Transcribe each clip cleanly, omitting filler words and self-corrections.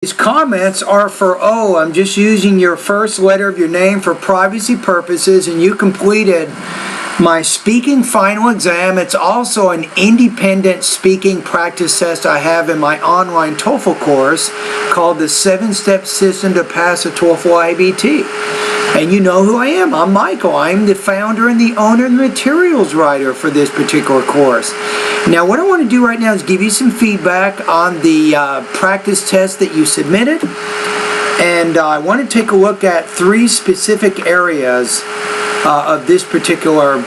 These comments are for O. I'm just using your first letter of your name for privacy purposes, and you completed my speaking final exam. It's also an independent speaking practice test I have in my online TOEFL course called the 7-Step System to Pass a TOEFL IBT. And you know who I am. I'm Michael. I'm the founder and the owner and the materials writer for this particular course. Now, what I want to do right now is give you some feedback on the practice test that you submitted. And I want to take a look at 3 specific areas of this particular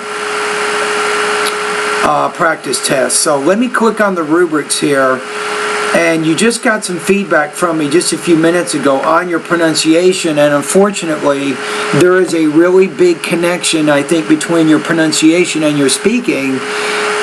practice test. So let me click on the rubrics here. And you just got some feedback from me just a few minutes ago on your pronunciation, and unfortunately there is a really big connection, I think, between your pronunciation and your speaking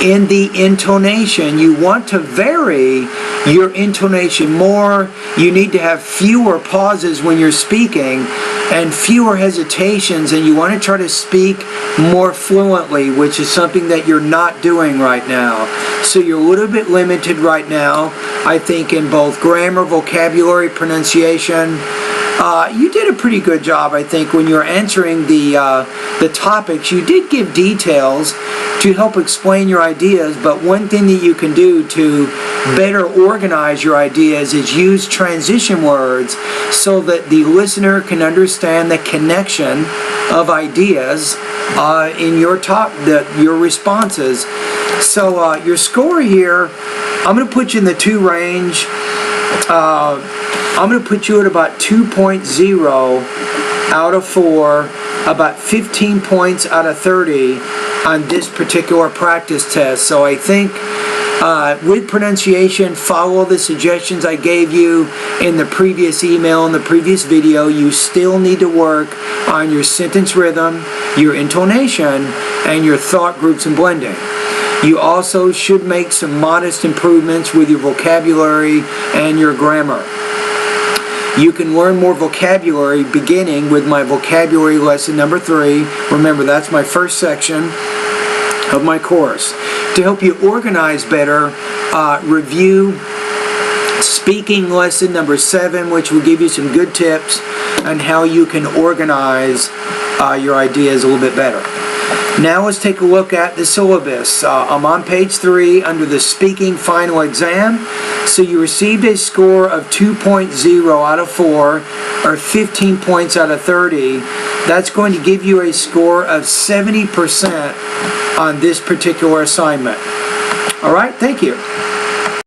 in the intonation. You want to vary your intonation more. You need to have fewer pauses when you're speaking and fewer hesitations, and you want to try to speak more fluently, which is something that you're not doing right now. So you're a little bit limited right now, I think, in both grammar, vocabulary, pronunciation. You did a pretty good job, I think, when you're answering the topics. You did give details to help explain your ideas, but one thing that you can do to better organize your ideas is use transition words so that the listener can understand the connection of ideas in your your responses. So your score here, I'm going to put you in the 2 range. I'm going to put you at about 2.0 out of 4, about 15 points out of 30 on this particular practice test. So I think with pronunciation, follow the suggestions I gave you in the previous email and the previous video. You still need to work on your sentence rhythm, your intonation, and your thought groups and blending. You also should make some modest improvements with your vocabulary and your grammar. You can learn more vocabulary beginning with my vocabulary lesson number 3. Remember, that's my first section of my course. To help you organize better, review speaking lesson number 7, which will give you some good tips on how you can organize your ideas a little bit better. Now let's take a look at the syllabus. I'm on page 3 under the speaking final exam. So you received a score of 2.0 out of 4, or 15 points out of 30. That's going to give you a score of 70% on this particular assignment. All right, thank you.